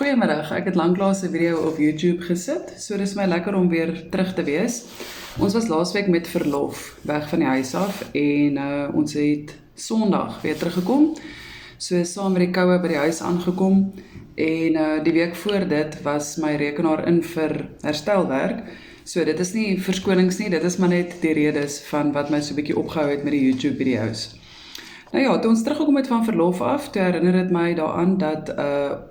Goeiemiddag, ek het lanklaas 'n video op YouTube gesit, so dis my lekker om weer terug te wees. Ons was laasweek met verlof, weg van die huis af, en ons het Sondag weer teruggekom, so saam met die koue by die huis aangekom, en die week voor dit was my rekenaar in vir herstelwerk, so dit is nie verskonings nie, dit is maar net die redes van wat my so 'n bietjie opgehou het met die YouTube video's. Nou ja, toe ons teruggekom het van verlof af, toe herinner het my daaraan dat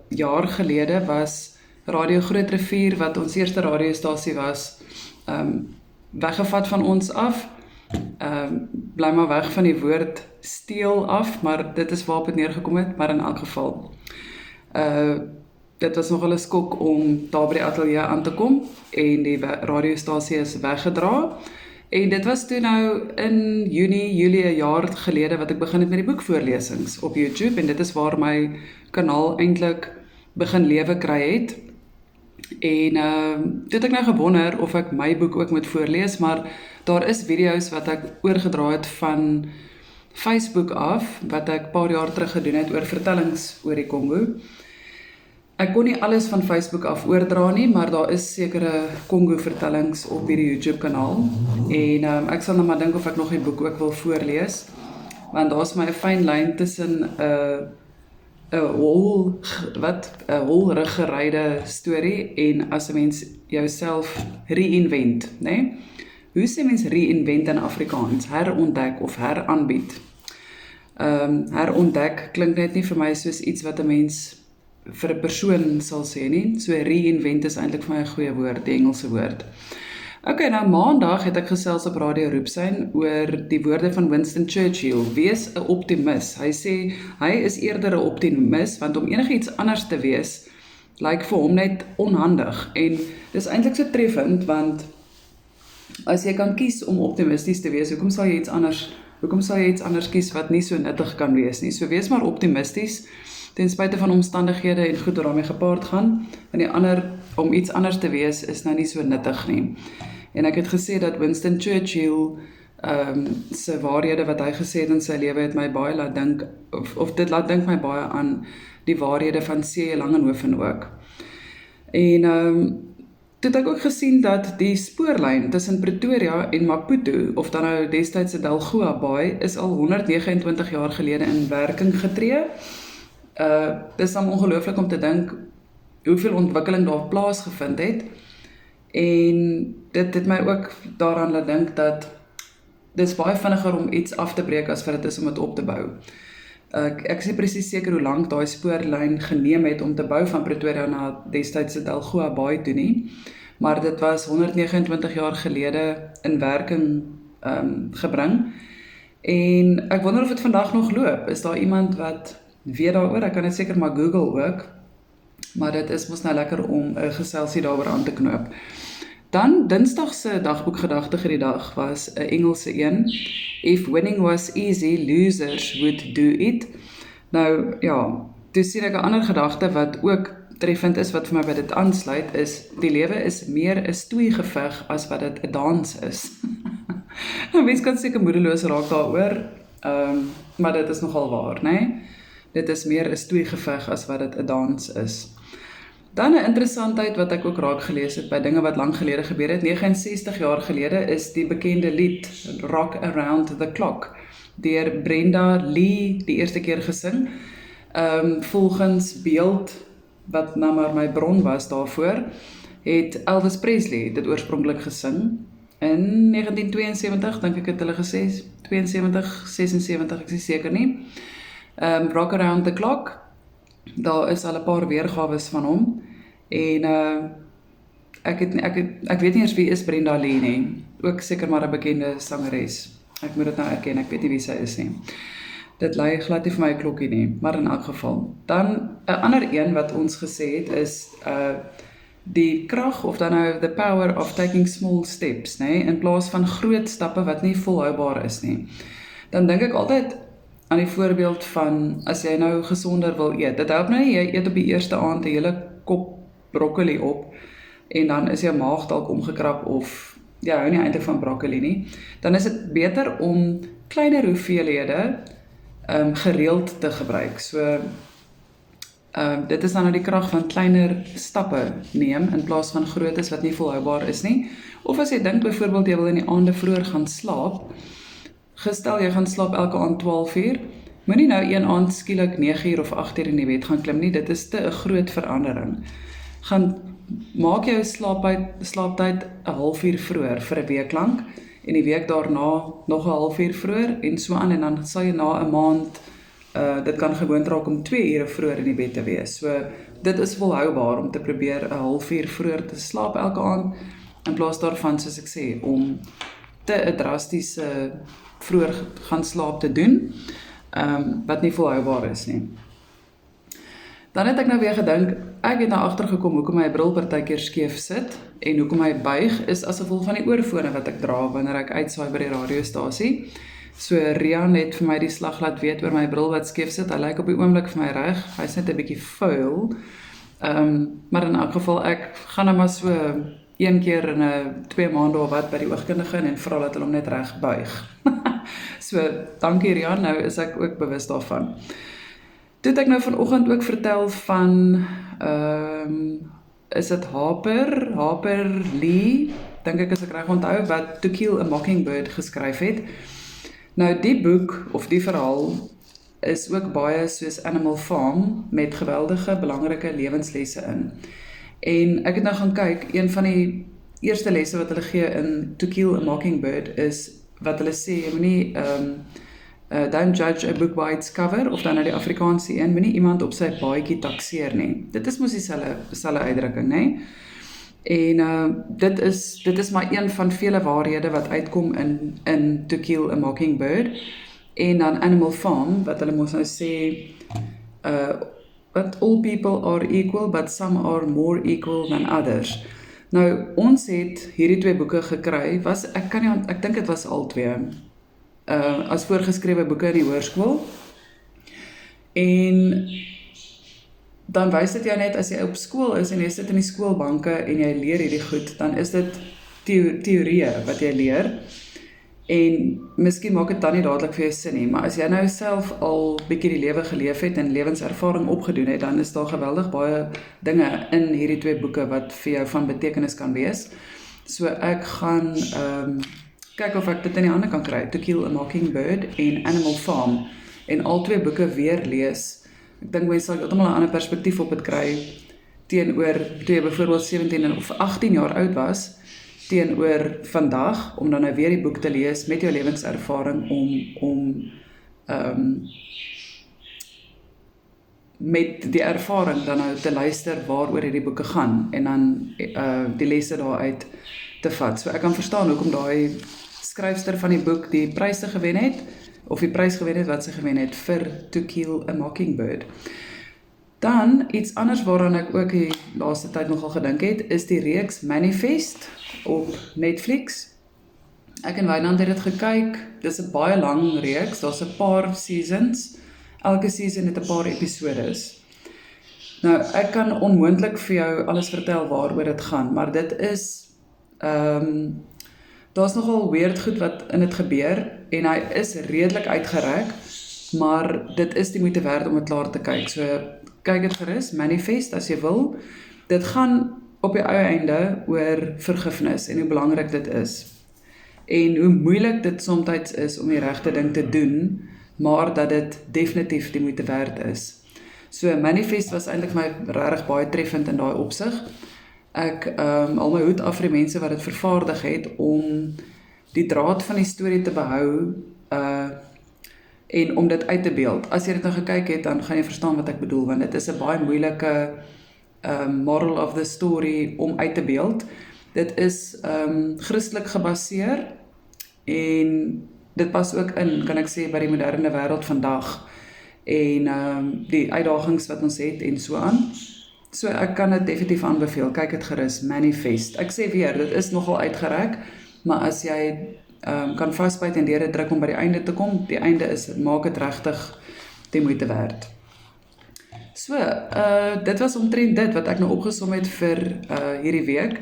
jaar gelede was Radio Groot Rivier, wat ons eerste radiostasie was, weggevat van ons af. Bly maar weg van die woord steel af, maar dit is waarop het neergekom het, maar in elk geval. Dit was nogal 'n skok om daar by die ateljee aan te kom, en die radiostasie is weggedra. En dit was toe nou in Julie 'n jaar gelede wat ek begin het met die boekvoorlesings op YouTube, en dit is waar my kanaal eintlik begin lewe kry het. En toe het ek nou gewonder of ek my boek ook moet voorlees, maar daar is video's wat ek oorgedra het van Facebook af, wat ek paar jaar terug gedoen het oor vertellings oor die Kongo. Ek kon nie alles van Facebook af oordra nie, maar daar is sekere Kongo-vertellings op hierdie YouTube-kanaal. En ek sal nou maar dink of ek nog die boek ook wil voorlees, want daar is my 'n fyn lyn tussen 'n holrig geryde storie en as 'n mens jouself reinvent, né? Hoe sê mens reinvent in Afrikaans? Herontdek of heraanbied. Herontdek klink net nie vir my soos iets wat 'n mens vir 'n persoon sal sê nie, so reinvent is eintlik vir my 'n goeie woord, die Engelse woord. Ok, nou maandag het ek gesels op Radio Roepsyn oor die woorde van Winston Churchill, wees 'n optimis. Hy sê, hy is eerder 'n optimis, want om enigiets anders te wees, lyk vir hom net onhandig, en dis eintlik so treffend, want as jy kan kies om optimisties te wees, hoekom sal jy iets anders kies wat nie so nuttig kan wees nie, so wees maar optimisties, ten spyte van omstandighede en goed wat daarmee gepaard gaan, en om iets anders te wees is nou nie so nuttig nie. En ek het gesê dat Winston Churchill se waarhede wat hy gesê het in sy lewe het my baie laat dink, of dit laat dink my baie aan die waarhede van C.J. Langehoven ook. En toe het ek ook gesien dat die spoorlyn tussen Pretoria en Maputo, of dan nou destydse Delgoa Baai, is al 129 jaar gelede in werking getree. Dit is dan ongelooflik om te dink hoeveel ontwikkeling daar plaasgevind het, en dit het my ook daaraan laat dink dat dit is baie vinniger om iets af te breek as wat dit is om dit op te bou. Ek is nie presies seker hoe lank daai spoorlyn geneem het om te bou van Pretoria na destydse Delgoa Baai toe nie, maar dit was 129 jaar gelede in werking gebring, en ek wonder of dit vandag nog loop. Is daar iemand wat weet daaroor? Ek kan dit seker maar Google ook, maar dit is mos nou lekker om 'n geselsie daaroor aan te knoop. Dan Dinsdag se dagboekgedagte vir die dag was 'n Engelse een. If winning was easy, losers would do it. Nou ja, toe sien ek 'n ander gedagte wat ook treffend is, wat vir my by dit aansluit, is die lewe is meer 'n stoeigeveg as wat dit 'n dans is. Nou mens kan seker moedeloos raak daaroor, maar dit is nogal waar, né? Dit is meer 'n stoeigeveg as wat dit 'n dans is. Dan 'n interessantheid wat ek ook raak gelees het by dinge wat lank gelede gebeur het. 69 jaar gelede is die bekende lied Rock Around the Clock deur Brenda Lee die eerste keer gesing. Volgens beeld wat nou maar my bron was daarvoor, het Elvis Presley dit oorspronklik gesing in 1972, dink ek het hulle gesê, 72, 76, ek is seker nie. Rock Around the Clock, daar is al 'n paar weergawes van hom, en ek weet nie eens wie is Brenda Lee nie, ook seker maar 'n bekende sangeres, ek moet dit nou erken, ek weet nie wie sy is nie, dit lui glad nie vir my 'n klokkie nie, maar in elk geval. Dan 'n ander een wat ons gesê het is die krag, of dan nou the power of taking small steps, nee, in plaas van groot stappe wat nie volhoubaar is nie. Dan dink ek altyd aan die voorbeeld van, as jy nou gesonder wil eet, dit help nou nie, jy eet op die eerste aand 'n hele kop broccoli op, en dan is jou maag dalk omgekrap, of jy hou nie eintlik van broccoli nie, dan is dit beter om kleiner hoeveelhede gereeld te gebruik. So Dit is dan nou die krag van kleiner stappe neem in plaas van grootes wat nie volhoubaar is nie. Of as jy dink byvoorbeeld jy wil in die aande vroeër gaan slaap, gestel jy gaan slaap elke aand 12 uur, moenie nou een aand skielik 9 uur of 8 uur in die bed gaan klim nie, dit is te 'n groot verandering. Maak jou slaaptyd 'n halfuur vroeër vir 'n week lank en die week daarna nog 'n halfuur vroeër en so aan en dan sal jy na 'n maand dit kan gewoond raak om 2 ure vroeër in die bed te wees. So dit is volhoubaar om te probeer 'n halfuur vroeër te slaap elke aand in plaas daarvan soos ek sê om te 'n drastiese vroeër gaan slaap te doen wat nie volhoubaar is nie. Dan het ek nou weer gedink, ek het nou agtergekom hoekom my bril partykeer skeef sit en hoekom hy buig is as gevolg van die oorfone wat ek dra wanneer ek uitsaai by die radiostasie. So Rian het vir my die slag laat weet oor my bril wat skeef sit. Hy lyk op die oomblik vir my reg. Hy's net 'n bietjie vuil. Maar in elk geval ek gaan nou maar so een keer in 2 maande of wat by die oogkundige en vra dat hulle hom net reg buig. So dankie Rian, nou is ek ook bewus daarvan. Toe het ek nou vanoggend ook vertel van is dit Harper Lee, dink ek as ek reg onthou, wat To Kill a Mockingbird geskryf het. Nou die boek of die verhaal is ook baie soos Animal Farm met geweldige belangrike lewenslesse in. En ek het nou gaan kyk, een van die eerste lesse wat hulle gee in To Kill a Mockingbird is wat hulle sê, jy moenie don't judge a book by its cover, of dan nou die Afrikaanse een, moenie iemand op sy baadjie takseer nie. Dit is mos dieselfde uitdrukking, nê? En dit is maar een van vele waarhede wat uitkom in To Kill a Mockingbird. En dan Animal Farm, wat hulle mos nou sê, that all people are equal, but some are more equal than others. Nou, ons het hierdie 2 boeke gekry, ek dink dit was al 2, as voorgeskrewe boeke in die hoërskool. En dan wys dit jou net, as jy op skool is en jy sit in die skoolbanke en jy leer hierdie goed, dan is dit teorieë wat jy leer. En miskien maak dit dan nie dadelik vir jou sin nie, maar as jy nou self al bietjie die lewe geleef het en lewenservaring opgedoen het, dan is daar geweldig baie dinge in hierdie 2 boeke wat vir jou van betekenis kan wees. So ek gaan kyk of ek dit in die hande kan kry, To Kill a Mockingbird en Animal Farm, en al 2 boeke weer lees. Ek dink mense sal heeltemal 'n ander perspektief op dit kry teenoor toe jy byvoorbeeld 17 of 18 jaar oud was, teenoor vandag, om dan nou weer die boek te lees met jou lewenservaring om met die ervaring dan nou te luister waaroor hierdie boeke gaan en dan die lesse daaruit te vat. So ek kan verstaan hoekom daai skryfster van die boek die pryse gewen het, of die prys gewen het wat sy gewen het vir To Kill a Mockingbird. Dan, iets anders waaraan ek ook die laaste tyd nogal gedink het, is die reeks Manifest op Netflix. Ek en Wynand het dit gekyk, dis 'n baie lang reeks, daar's 'n paar seasons, elke season het 'n paar episodes. Nou, ek kan onmoontlik vir jou alles vertel waaroor dit gaan, maar dit is, daar's nogal weird goed wat in dit gebeur, en hy is redelik uitgereik, maar dit is die moeite werd om dit klaar te kyk. So, kyk dit gerus, Manifest as jy wil. Dit gaan op die ou einde oor vergifnis en hoe belangrik dit is. En hoe moeilik dit soms is om die regte ding te doen, maar dat dit definitief die moeite werd is. So Manifest was eintlik my regtig baie treffend in daai opsig. Ek al my hoed af vir die mense wat dit vervaardig het om die draad van die storie te behou en om dit uit te beeld. As jy dit nou gekyk het, dan gaan jy verstaan wat ek bedoel, want dit is 'n baie moeilike moral of the story om uit te beeld. Dit is Christelik gebaseer en dit pas ook in, kan ek sê, by die moderne wêreld vandag en die uitdagings wat ons het en so aan. So ek kan dit definitief aanbeveel, kyk dit gerus, Manifest. Ek sê weer, dit is nogal uitgereik, maar as jy kan vasbyt en deur dit druk om by die einde te kom, die einde maak dit regtig die moeite werd. So, dit was omtrent dit wat ek nou opgesom het vir hierdie week.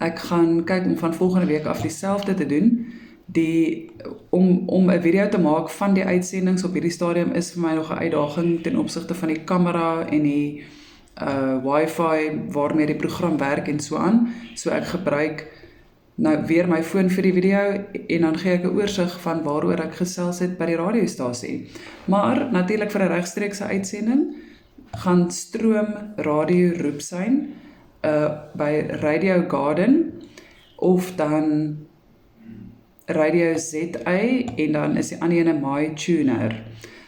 Ek gaan kyk om van volgende week af dieselfde te doen. om 'n video te maak van die uitsendings op hierdie stadium is vir my nog 'n uitdaging ten opsigte van die kamera en die Wi-Fi waarmee die program werk en so aan. So ek gebruik nou weer my foon vir die video en dan gee ek 'n oorsig van waaroor ek gesels het by die radiostasie. Maar natuurlik vir 'n regstreekse uitsending gaan stroom Radio Roepsyn by Radio Garden of dan Radio ZA en dan is die ander ene My Tuner.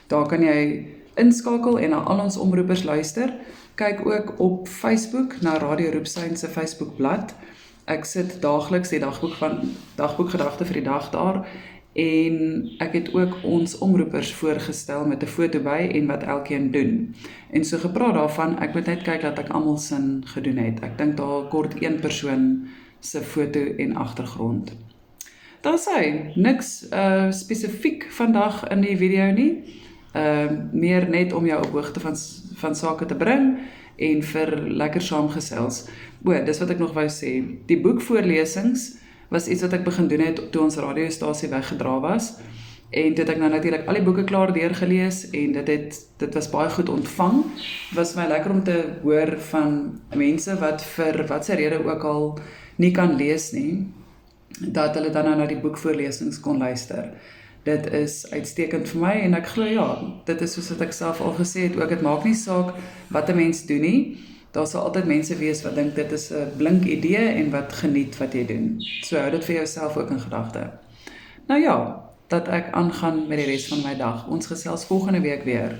Daar kan jy inskakel en na al ons omroepers luister. Kyk ook op Facebook na Radio Roepsyn se Facebookblad. Ek sit daagliks die dagboekgedagte vir die dag daar en ek het ook ons omroepers voorgestel met 'n foto by en wat elkeen doen. En so gepraat daarvan, ek moet net kyk dat ek almal sin gedoen het. Ek dink daar kort een persoon se foto en agtergrond. Daar sê niks spesifiek vandag in die video nie. Meer net om jou op hoogte van sake te bring en vir lekker saamgesels. Dis wat ek nog wou sê. Die boekvoorlesings was iets wat ek begin doen het toe ons radiostasie weggedra was. En toe het ek nou natuurlik al die boeke klaar deurgelees en dit was baie goed ontvang. Was my lekker om te hoor van mense wat vir watse rede ook al nie kan lees nie, dat hulle dan nou na die boekvoorlesings kon luister. Dit is uitstekend vir my en ek glo ja, dit is soos wat ek self al gesê het, ook het maak nie saak wat 'n mens doen nie. Daar sal altyd mense wees wat dink dit is 'n blink idee en wat geniet wat jy doen. So hou dit vir jouself ook in gedagte. Nou ja, dat ek aangaan met die res van my dag. Ons gesels volgende week weer.